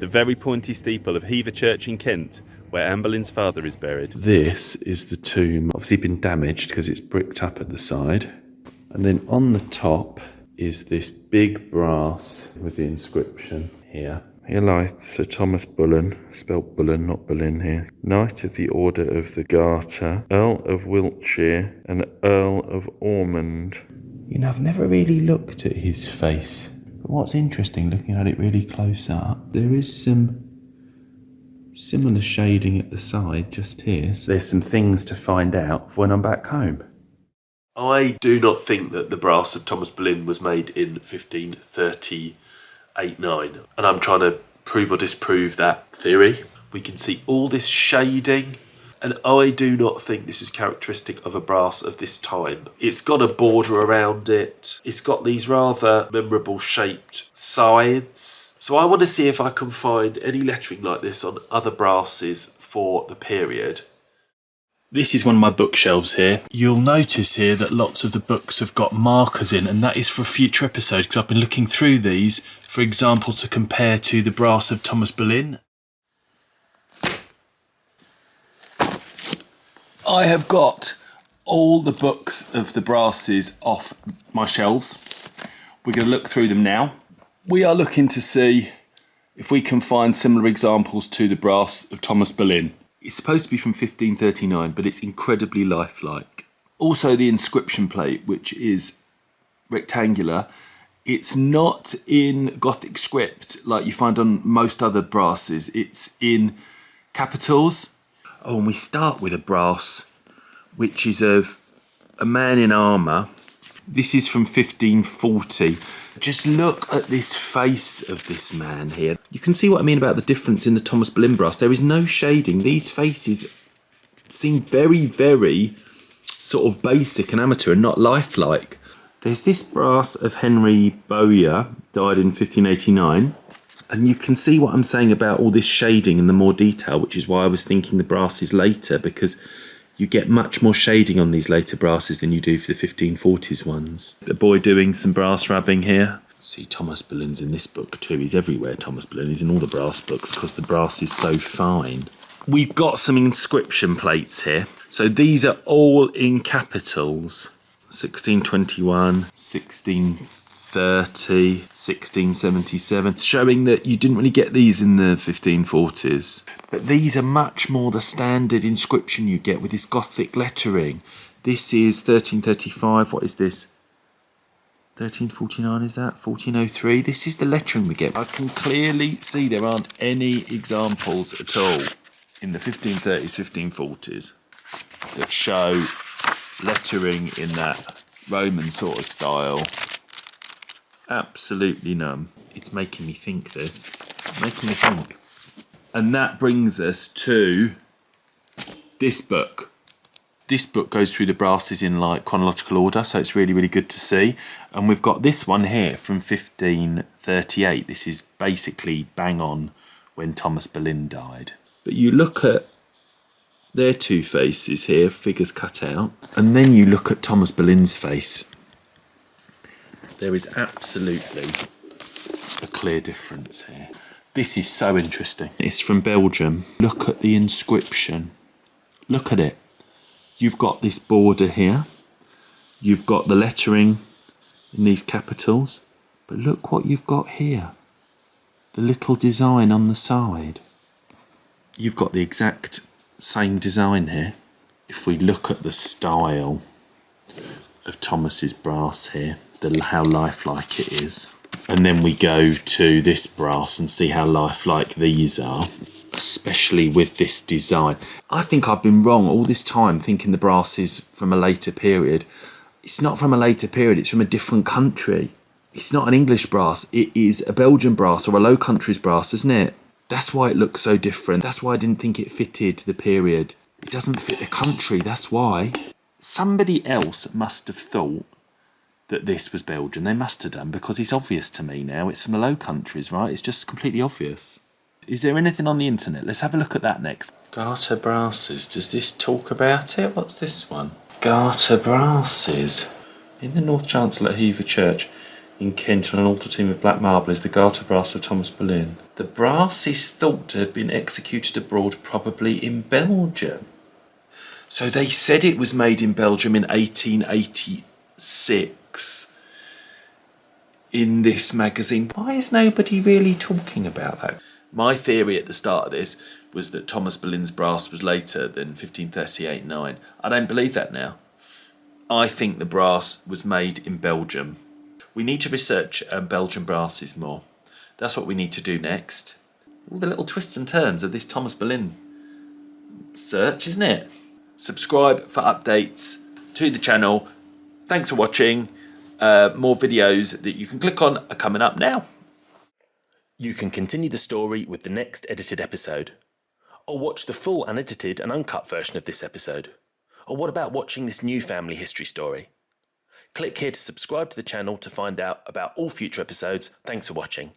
the very pointy steeple of Hever Church in Kent, where Anne Boleyn's father is buried. This is the tomb. Obviously been damaged because it's bricked up at the side. And then on the top is this big brass with the inscription here. Here lieth Sir Thomas Boleyn, spelt Boleyn, not Boleyn here, Knight of the Order of the Garter, Earl of Wiltshire and Earl of Ormond. You know, I've never really looked at his face. But what's interesting, looking at it really close up, there is some similar shading at the side just here. So there's some things to find out for when I'm back home. I do not think that the brass of Thomas Boleyn was made in 1538-9, and I'm trying to prove or disprove that theory. We can see all this shading, and I do not think this is characteristic of a brass of this time. It's got a border around it. It's got these rather memorable shaped sides. So I want to see if I can find any lettering like this on other brasses for the period. This is one of my bookshelves here. You'll notice here that lots of the books have got markers in, and that is for a future episode because I've been looking through these, for example, to compare to the brass of Thomas Boleyn. I have got all the books of the brasses off my shelves. We're going to look through them now. We are looking to see if we can find similar examples to the brass of Thomas Boleyn. It's supposed to be from 1539, but it's incredibly lifelike. Also the inscription plate, which is rectangular. It's not in Gothic script like you find on most other brasses. It's in capitals. Oh, and we start with a brass, which is of a man in armour. This is from 1540. Just look at this face of this man here. You can see what I mean about the difference in the Thomas Boleyn brass. There is no shading. These faces seem very, very sort of basic and amateur and not lifelike. There's this brass of Henry Bowyer, died in 1589. And you can see what I'm saying about all this shading and the more detail, which is why I was thinking the brass is later, because you get much more shading on these later brasses than you do for the 1540s ones. The boy doing some brass rubbing here. See, Thomas Boleyn's in this book too. He's everywhere, Thomas Boleyn. He's in all the brass books because the brass is so fine. We've got some inscription plates here. So these are all in capitals. 1621, 1630, 1677. Showing that you didn't really get these in the 1540s. But these are much more the standard inscription you get with this Gothic lettering. This is 1335. What is this? 1349 is that? 1403. This is the lettering we get. I can clearly see there aren't any examples at all in the 1530s, 1540s that show lettering in that Roman sort of style. Absolutely none. It's making me think this. Making me think. And that brings us to this book. This book goes through the brasses in like chronological order, so it's really, really good to see. And we've got this one here from 1538. This is basically bang on when Thomas Boleyn died. But you look at their two faces here, figures cut out, and then you look at Thomas Boleyn's face. There is absolutely a clear difference here. This is so interesting. It's from Belgium. Look at the inscription. Look at it. You've got this border here. You've got the lettering in these capitals. But look what you've got here. The little design on the side. You've got the exact same design here. If we look at the style of Thomas's brass here, how lifelike it is. And then we go to this brass and see how lifelike these are, especially with this design. I think I've been wrong all this time thinking the brass is from a later period. It's not from a later period, it's from a different country. It's not an English brass, it is a Belgian brass or a Low Countries brass, isn't it? That's why it looks so different. That's why I didn't think it fitted the period. It doesn't fit the country, that's why. Somebody else must have thought that this was Belgian. They must have done, because it's obvious to me now. It's from the Low Countries, right? It's just completely obvious. Is there anything on the internet? Let's have a look at that next. Garter brasses. Does this talk about it? What's this one? Garter brasses. In the North Chancel at Hever Church in Kent on an altar tomb of black marble is the Garter brass of Thomas Boleyn. The brass is thought to have been executed abroad, probably in Belgium. So they said it was made in Belgium in 1886 in this magazine. Why is nobody really talking about that? My theory at the start of this was that Thomas Boleyn's brass was later than 1538-9. I don't believe that now. I think the brass was made in Belgium. We need to research Belgian brasses more. That's what we need to do next. All the little twists and turns of this Thomas Boleyn search, isn't it? Subscribe for updates to the channel. Thanks for watching. More videos that you can click on are coming up now. You can continue the story with the next edited episode. Or watch the full unedited and uncut version of this episode. Or what about watching this new family history story? Click here to subscribe to the channel to find out about all future episodes. Thanks for watching.